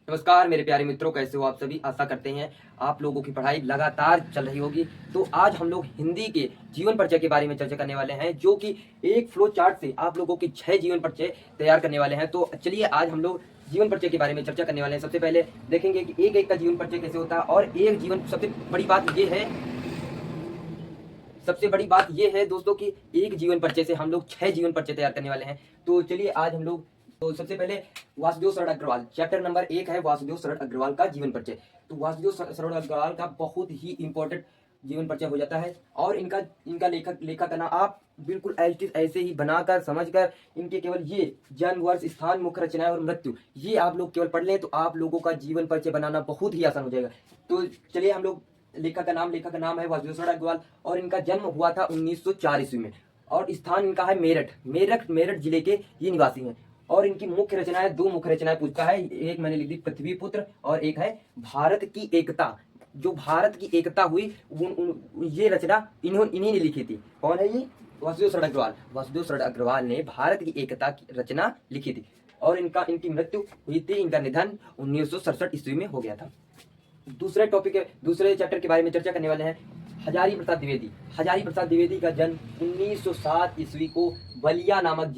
नमस्कार मेरे प्यारे मित्रों, कैसे हो आप सभी। आशा करते हैं आप लोगों की पढ़ाई लगातार चल रही होगी। तो आज हम लोग हिंदी के जीवन परिचय के बारे में चर्चा करने वाले हैं, जो कि एक फ्लो चार्ट से आप लोगों के 6 जीवन परिचय तैयार करने वाले हैं। तो चलिए आज हम लोग जीवन परिचय के बारे में चर्चा करने वाले हैं। सबसे पहले देखेंगे कि एक एक का जीवन परिचय कैसे होता है। और एक जीवन सबसे बड़ी बात ये है दोस्तों कि एक जीवन परिचय से हम लोग 6 जीवन परिचय तैयार करने वाले हैं। तो चलिए आज हम लोग सबसे पहले वासुदेव शरण अग्रवाल, चैप्टर नंबर 1 है वासुदेव शरण अग्रवाल का जीवन परिचय। तो वासुदेव शरण अग्रवाल का बहुत ही इंपॉर्टेंट जीवन परिचय हो जाता है। और इनका लेखक का नाम आप बिल्कुल ऐसे ही बनाकर समझकर इनके केवल ये जन्म, वर्ष, स्थान, मुख्य रचनाएं और मृत्यु ये आप लोग केवल पढ़ लें तो आप लोगों का जीवन परिचय बनाना बहुत ही आसान हो जाएगा। तो चलिए हम लोग लेखक का नाम है वासुदेव शरण अग्रवाल और इनका जन्म हुआ था 1904 ईस्वी में। और स्थान इनका है मेरठ जिले के ये निवासी हैं। और इनकी मुख्य रचनाएं, 2 मुख्य रचनाएं पूछता है। एक मैंने लिख दी पृथ्वी पुत्र और एक है भारत की एकता। जो भारत की एकता हुई ये रचना इन्हीं ने लिखी थी। कौन है ये? वासुदेव शरण अग्रवाल। वासुदेव शरण अग्रवाल ने भारत की एकता की रचना लिखी थी। और इनकी मृत्यु हुई थी, इनका निधन 1967 ईस्वी में हो गया था। दूसरे चैप्टर के बारे में चर्चा करने वाले हैं। हजारी प्रसाद द्विवेदी का जन्म 1907 ईस्वी को बलिया नामक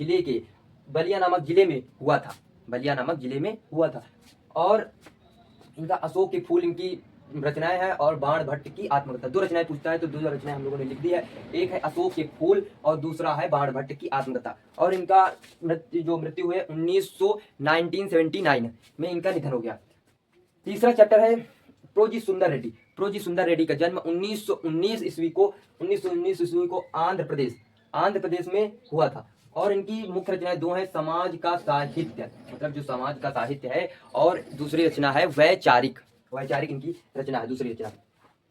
जिले में हुआ था। और इनका अशोक के फूल इनकी रचनाएं हैं और बाण भट्ट की आत्मकथा। 2 रचनाएं पूछता है तो 2 रचनाएं हम लोगों ने लिख दी है। एक है अशोक के फूल और दूसरा है बाण भट्ट की आत्मकथा। और इनका मृत्यु हुए 1979 में इनका निधन हो गया। तीसरा चैप्टर है प्रोजी सुंदर रेड्डी का जन्म 1919 ईस्वी को आंध्र प्रदेश में हुआ था। और इनकी मुख्य रचनाएं 2 हैं, समाज का साहित्य, मतलब जो समाज का साहित्य है, और दूसरी रचना है वैचारिक इनकी रचना है, दूसरी रचना।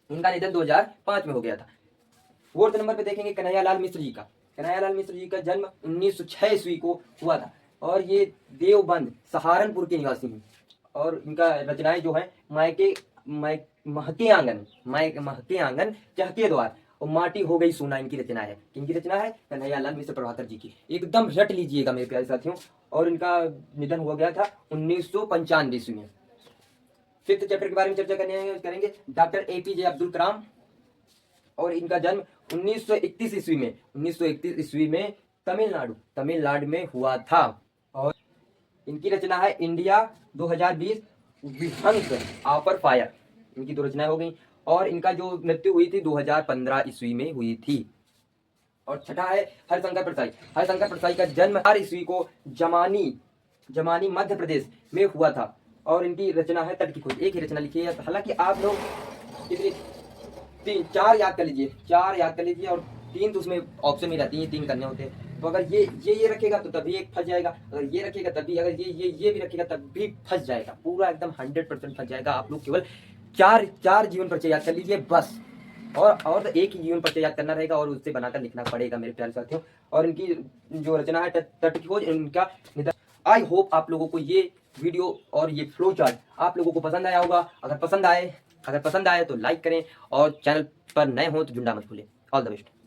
इनका निधन 2005 में हो गया था। 4th नंबर पे देखेंगे कन्हैयालाल मिश्र जी का जन्म 1906 ईस्वी को हुआ था। और ये देवबंद सहारनपुर के निवासी हैं। और इनका रचनाएं जो है महके आंगन चहके द्वार और माटी हो गई सोना, इनकी रचना है। किनकी रचना है? कन्हैयालाल मिश्र प्रभाकर जी की। एकदम रट लीजिएगा मेरे प्यारे साथियों। और इनका निधन हुआ गया था 1995 ईस्वी में। 5th चैप्टर के बारे में चर्चा करेंगे। Doctor APJ Abdul Kalam. और इनका जन्म 1931 ईस्वी में तमिलनाडु में हुआ था। और इनकी रचना है इंडिया 2020 विहंग ऑफर फायर, इनकी 2 रचनाएं हो गई। और इनका जो मृत्यु हुई थी 2015 ईस्वी में हुई थी। और छठा है हरिशंकर प्रसाई का जन्म 4 ईस्वी को जमानी मध्य प्रदेश में हुआ था। और इनकी रचना है तट की खोज। एक ही रचना लिखी है। हालांकि आप लोग कितनी 4 याद कर लीजिए और 3 तो उसमें ऑप्शन में रहती है, 3 करने होते हैं। तो अगर ये रखेगा तो तभी एक फंस जाएगा, अगर ये रखेगा तभी, अगर ये भी रखेगा तब भी फंस जाएगा, पूरा एकदम 100% फंस जाएगा। आप लोग केवल 4 जीवन परिचय याद कर लीजिए बस। और तो एक ही जीवन परिचय याद करना रहेगा और उससे बनाकर लिखना पड़ेगा मेरे प्यारे साथियों। और इनकी जो रचना है तट की खोज, इनका निधन। आई होप आप लोगों को ये वीडियो और ये फ्लो चार्ट आप लोगों को पसंद आया होगा। अगर पसंद आए तो लाइक करें और चैनल पर नए हो तो झुंडा मत भूलें। All the best.